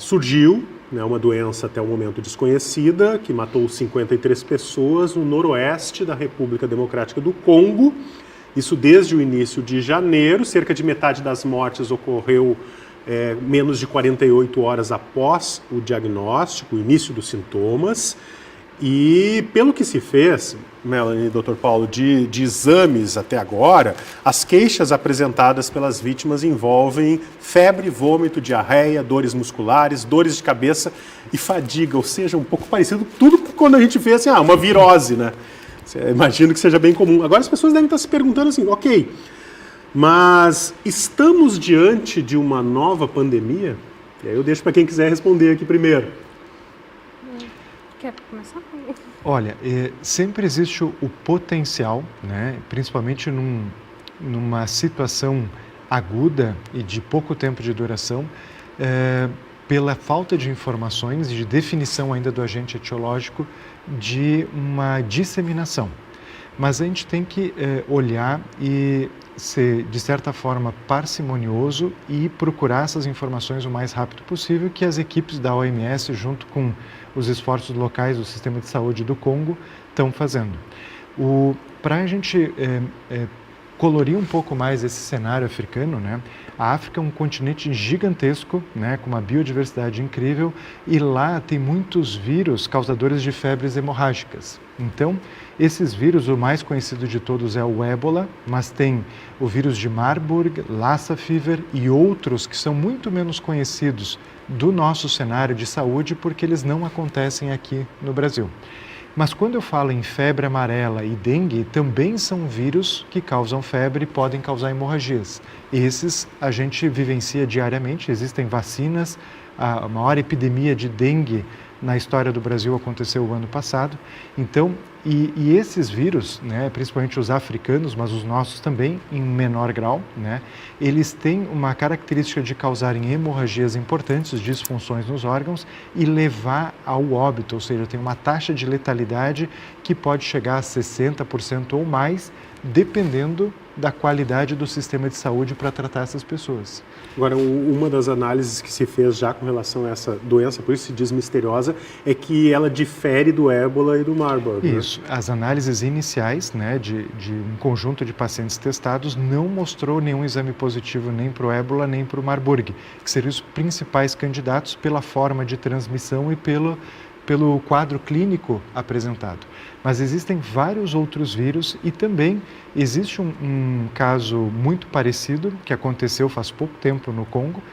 surgiu, né, uma doença até o momento desconhecida, que matou 53 pessoas no noroeste da República Democrática do Congo. Isso desde o início de janeiro. Cerca de metade das mortes ocorreu menos de 48 horas após o diagnóstico, o início dos sintomas. E pelo que se fez, Melanie e Dr. Paulo, de exames até agora, as queixas apresentadas pelas vítimas envolvem febre, vômito, diarreia, dores musculares, dores de cabeça e fadiga, ou seja, um pouco parecido tudo quando a gente vê assim, uma virose, né? Imagino que seja bem comum. Agora as pessoas devem estar se perguntando assim, ok, mas estamos diante de uma nova pandemia? E aí eu deixo para quem quiser responder aqui primeiro. Quer começar? Olha, sempre existe o potencial, né, principalmente numa situação aguda e de pouco tempo de duração, pela falta de informações e de definição ainda do agente etiológico, de uma disseminação. Mas a gente tem que olhar e ser, de certa forma, parcimonioso e procurar essas informações o mais rápido possível, que as equipes da OMS, junto com os esforços locais do Sistema de Saúde do Congo, estão fazendo. Para a gente colorir um pouco mais esse cenário africano, né? A África é um continente gigantesco, né, com uma biodiversidade incrível, e lá tem muitos vírus causadores de febres hemorrágicas. Então, esses vírus, o mais conhecido de todos é o ébola, mas tem o vírus de Marburg, Lassa fever e outros que são muito menos conhecidos do nosso cenário de saúde, porque eles não acontecem aqui no Brasil. Mas quando eu falo em febre amarela e dengue, também são vírus que causam febre e podem causar hemorragias. Esses a gente vivencia diariamente, existem vacinas. A maior epidemia de dengue na história do Brasil aconteceu o ano passado. Então, e esses vírus, né, principalmente os africanos, mas os nossos também, em menor grau, né, eles têm uma característica de causarem hemorragias importantes, disfunções nos órgãos e levar ao óbito, ou seja, tem uma taxa de letalidade que pode chegar a 60% ou mais, dependendo da qualidade do sistema de saúde para tratar essas pessoas. Agora, uma das análises que se fez já com relação a essa doença, por isso se diz misteriosa, é que ela difere do ébola e do Marburg. Isso. As análises iniciais, né, de um conjunto de pacientes testados não mostrou nenhum exame positivo nem para o ébola nem para o Marburg, que seriam os principais candidatos pela forma de transmissão e pelo quadro clínico apresentado. Mas existem vários outros vírus e também existe um caso muito parecido que aconteceu faz pouco tempo no Congo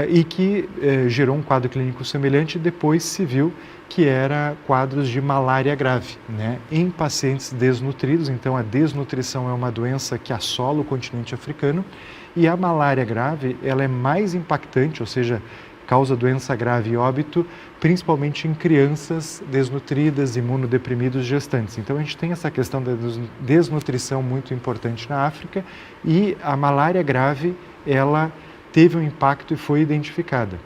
e que gerou um quadro clínico semelhante e depois se viu que era quadros de malária grave, né, em pacientes desnutridos. Então a desnutrição é uma doença que assola o continente africano e a malária grave ela é mais impactante, ou seja, causa doença grave e óbito, principalmente em crianças desnutridas, imunodeprimidos, gestantes. Então a gente tem essa questão da desnutrição muito importante na África e a malária grave, ela teve um impacto e foi identificada.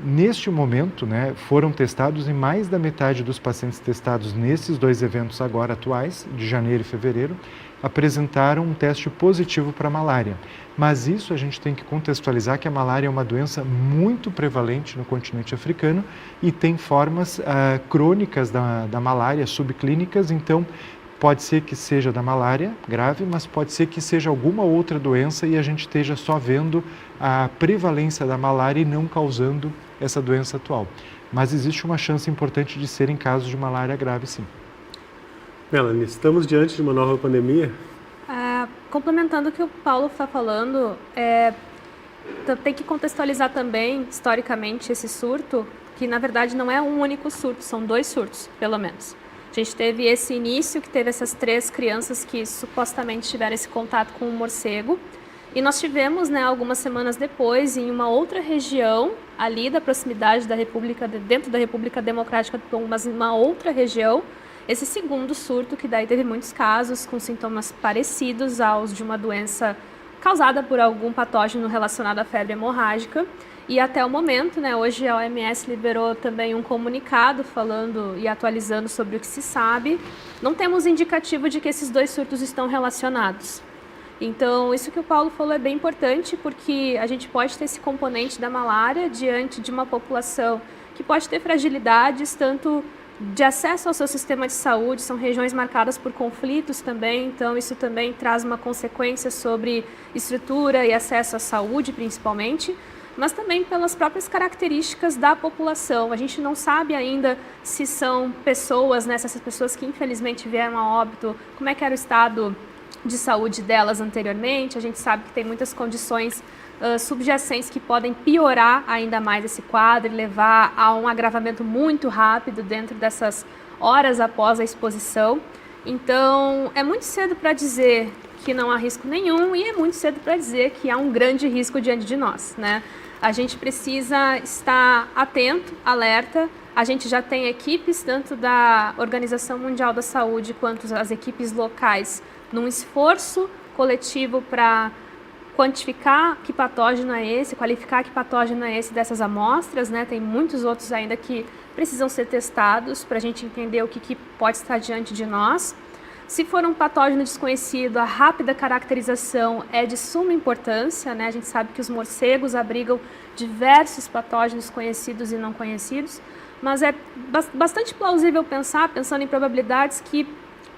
Neste momento, né, foram testados e mais da metade dos pacientes testados nesses dois eventos agora atuais, de janeiro e fevereiro, apresentaram um teste positivo para malária. Mas isso a gente tem que contextualizar que a malária é uma doença muito prevalente no continente africano e tem formas crônicas da malária, subclínicas, então pode ser que seja da malária grave, mas pode ser que seja alguma outra doença e a gente esteja só vendo a prevalência da malária e não causando essa doença atual. Mas existe uma chance importante de serem casos de malária grave, sim. Melanie, estamos diante de uma nova pandemia? Complementando o que o Paulo está falando, tem que contextualizar também, historicamente, esse surto, que na verdade não é um único surto, são dois surtos, pelo menos. A gente teve esse início, que teve essas 3 crianças que supostamente tiveram esse contato com o morcego, e nós tivemos, né, algumas semanas depois, em uma outra região, ali da proximidade da República, dentro da República Democrática do Congo, mas em uma outra região, esse segundo surto, que daí teve muitos casos com sintomas parecidos aos de uma doença causada por algum patógeno relacionado à febre hemorrágica. E até o momento, né, hoje a OMS liberou também um comunicado falando e atualizando sobre o que se sabe. Não temos indicativo de que esses dois surtos estão relacionados. Então, isso que o Paulo falou é bem importante, porque a gente pode ter esse componente da malária diante de uma população que pode ter fragilidades, tanto de acesso ao seu sistema de saúde, são regiões marcadas por conflitos também, então isso também traz uma consequência sobre estrutura e acesso à saúde, principalmente, mas também pelas próprias características da população. A gente não sabe ainda se são pessoas, né, essas pessoas que infelizmente vieram a óbito, como é que era o estado de saúde delas anteriormente. A gente sabe que tem muitas condições subjacentes que podem piorar ainda mais esse quadro e levar a um agravamento muito rápido dentro dessas horas após a exposição. Então, é muito cedo para dizer que não há risco nenhum e é muito cedo para dizer que há um grande risco diante de nós, né? A gente precisa estar atento, alerta. A gente já tem equipes, tanto da Organização Mundial da Saúde quanto as equipes locais, num esforço coletivo para quantificar que patógeno é esse, qualificar que patógeno é esse dessas amostras, né? Tem muitos outros ainda que precisam ser testados para a gente entender o que pode estar diante de nós. Se for um patógeno desconhecido, a rápida caracterização é de suma importância, né? A gente sabe que os morcegos abrigam diversos patógenos conhecidos e não conhecidos, mas é bastante plausível pensar, pensando em probabilidades, que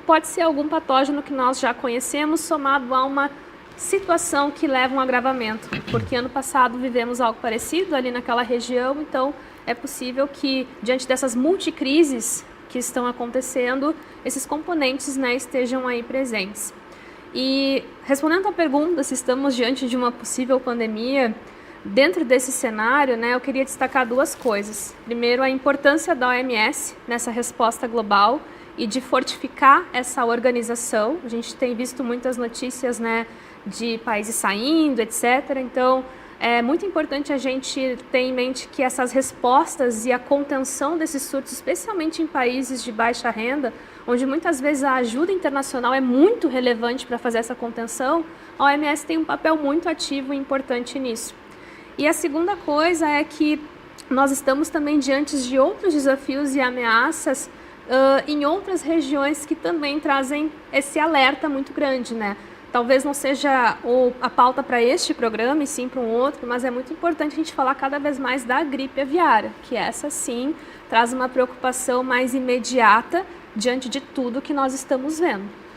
pode ser algum patógeno que nós já conhecemos somado a uma situação que leva a um agravamento, porque ano passado vivemos algo parecido ali naquela região, então é possível que, diante dessas multicrises que estão acontecendo, esses componentes, né, estejam aí presentes. E respondendo à pergunta se estamos diante de uma possível pandemia, dentro desse cenário, né, eu queria destacar duas coisas. Primeiro, a importância da OMS nessa resposta global e de fortificar essa organização. A gente tem visto muitas notícias, né, de países saindo, etc. Então, é muito importante a gente ter em mente que essas respostas e a contenção desses surtos, especialmente em países de baixa renda, onde muitas vezes a ajuda internacional é muito relevante para fazer essa contenção, a OMS tem um papel muito ativo e importante nisso. E a segunda coisa é que nós estamos também diante de outros desafios e ameaças em outras regiões que também trazem esse alerta muito grande, né? Talvez não seja a pauta para este programa e sim para um outro, mas é muito importante a gente falar cada vez mais da gripe aviária, que essa sim traz uma preocupação mais imediata diante de tudo que nós estamos vendo.